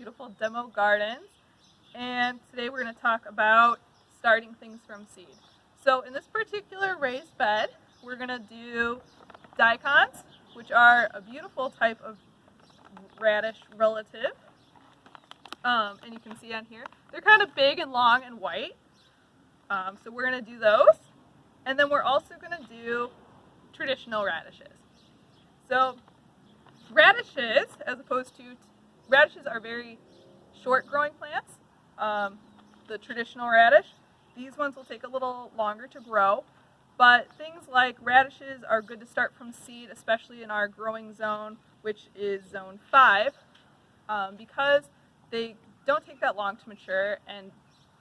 beautiful demo gardens, and today we're going to talk about starting things from seed. So in this particular raised bed, we're going to do daikons, which are a beautiful type of radish relative, and you can see on here, they're kind of big and long and white, so we're going to do those, and then we're also going to do traditional radishes. So radishes, radishes are very short growing plants. The traditional radish, these ones will take a little longer to grow, but things like radishes are good to start from seed, especially in our growing zone, which is zone 5, because they don't take that long to mature and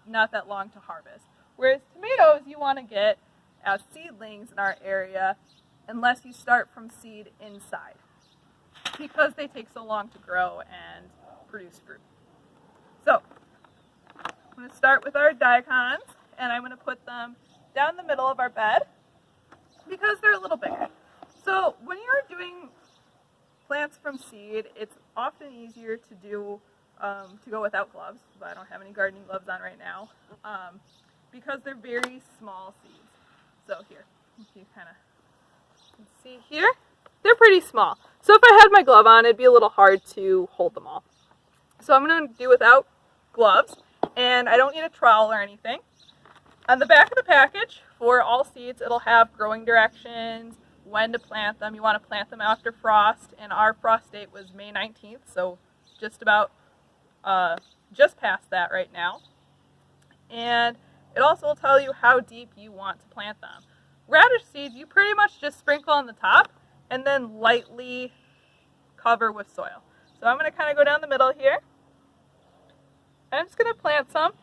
not that long to harvest. Whereas tomatoes you want to get as seedlings in our area unless you start from seed inside, because they take so long to grow and produce fruit. So I'm going to start with our daikons, and I'm going to put them down the middle of our bed because they're a little bigger. So when you're doing plants from seed, it's often easier to do to go without gloves, but I don't have any gardening gloves on right now, because they're very small seeds. So here, if you kind of can see here, they're pretty small. So if I had my glove on, it'd be a little hard to hold them all. So I'm going to do without gloves, and I don't need a trowel or anything. On the back of the package for all seeds, it'll have growing directions, when to plant them. You want to plant them after frost, and our frost date was May 19th, so just past that right now. And it also will tell you how deep you want to plant them. Radish seeds, you pretty much just sprinkle on the top and then lightly cover with soil. So I'm going to kind of go down the middle here. I'm just going to plant some.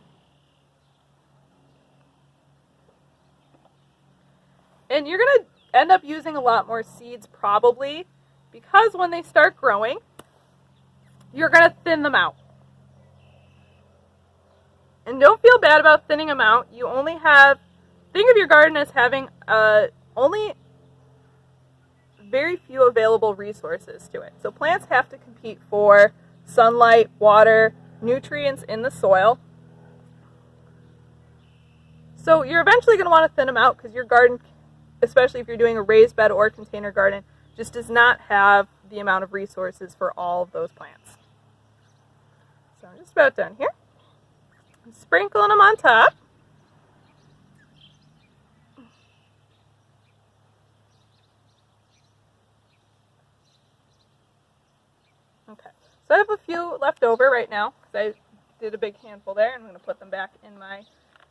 And you're going to end up using a lot more seeds probably, because when they start growing, you're going to thin them out. And don't feel bad about thinning them out. You only have, think of your garden as having only very few available resources to it. So plants have to compete for sunlight, water, nutrients in the soil. So you're eventually going to want to thin them out because your garden, especially if you're doing a raised bed or container garden, just does not have the amount of resources for all of those plants. So I'm just about done here. I'm sprinkling them on top. Okay, so I have a few left over right now because I did a big handful there, and I'm going to put them back in my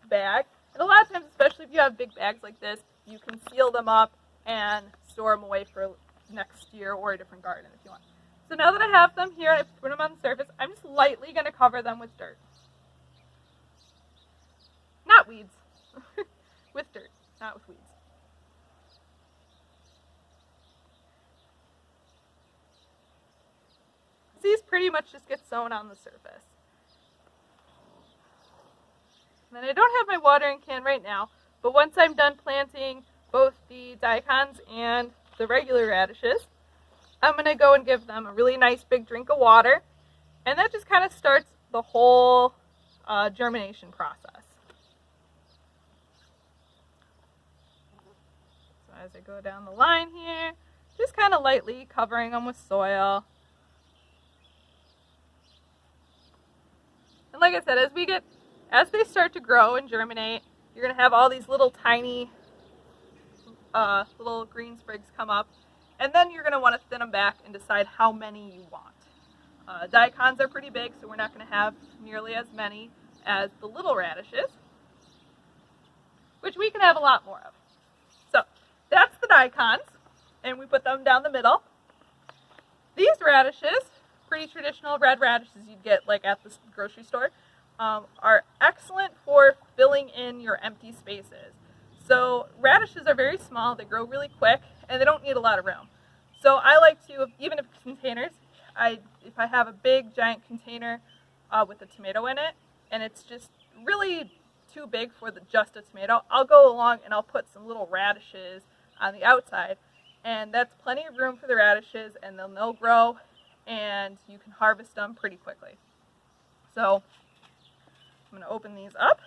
bag. And a lot of times, especially if you have big bags like this, you can seal them up and store them away for next year or a different garden if you want. So now that I have them here, I put them on the surface, I'm just lightly going to cover them with dirt. Not weeds. With dirt, not with weeds. These pretty much just get sown on the surface. And then I don't have my watering can right now, but once I'm done planting both the daikons and the regular radishes, I'm going to go and give them a really nice big drink of water, and that just kind of starts the whole germination process. So as I go down the line here, just kind of lightly covering them with soil. And like I said, as they start to grow and germinate, you're going to have all these little tiny little green sprigs come up, and then you're going to want to thin them back and decide how many you want. Daikons are pretty big, so we're not going to have nearly as many as the little radishes, which we can have a lot more of. So that's the daikons, and we put them down the middle. These radishes, pretty traditional red radishes you'd get like at the grocery store, are excellent for filling in your empty spaces. So radishes are very small, they grow really quick, and they don't need a lot of room. So I like to, even if containers, if I have a big giant container with a tomato in it, and it's just really too big for just a tomato, I'll go along and I'll put some little radishes on the outside, and that's plenty of room for the radishes, and they'll grow, and you can harvest them pretty quickly. So I'm going to open these up.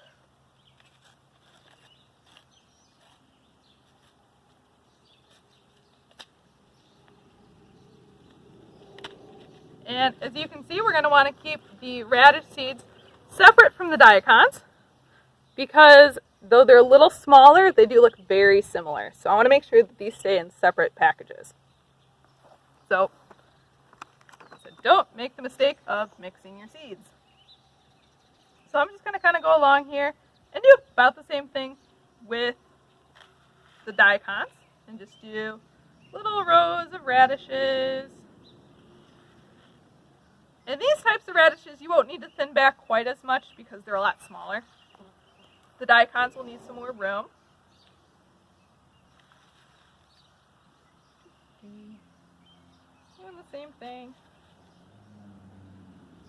And as you can see, we're going to want to keep the radish seeds separate from the daikons because though they're a little smaller, they do look very similar. So I want to make sure that these stay in separate packages. So don't make the mistake of mixing your seeds. So I'm just going to kind of go along here and do about the same thing with the daikons and just do little rows of radishes. And these types of radishes, you won't need to thin back quite as much because they're a lot smaller. The daikons will need some more room. Doing the same thing.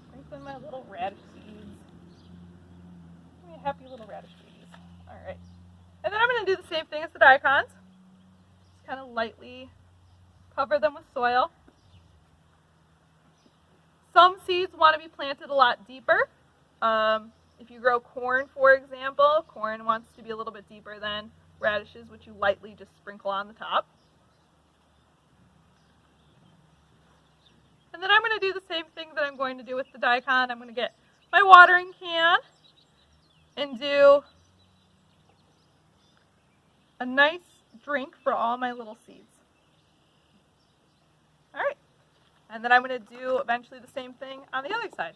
Sprinkling my little radish seeds. Give me a happy little radish babies. Alright. And then I'm going to do the same thing as the daikons. Just kind of lightly cover them with soil. Some seeds want to be planted a lot deeper. If you grow corn, for example, corn wants to be a little bit deeper than radishes, which you lightly just sprinkle on the top. And then I'm going to do the same thing that I'm going to do with the daikon. I'm going to get my watering can and do a nice drink for all my little seeds. All right. And then I'm going to do eventually the same thing on the other side.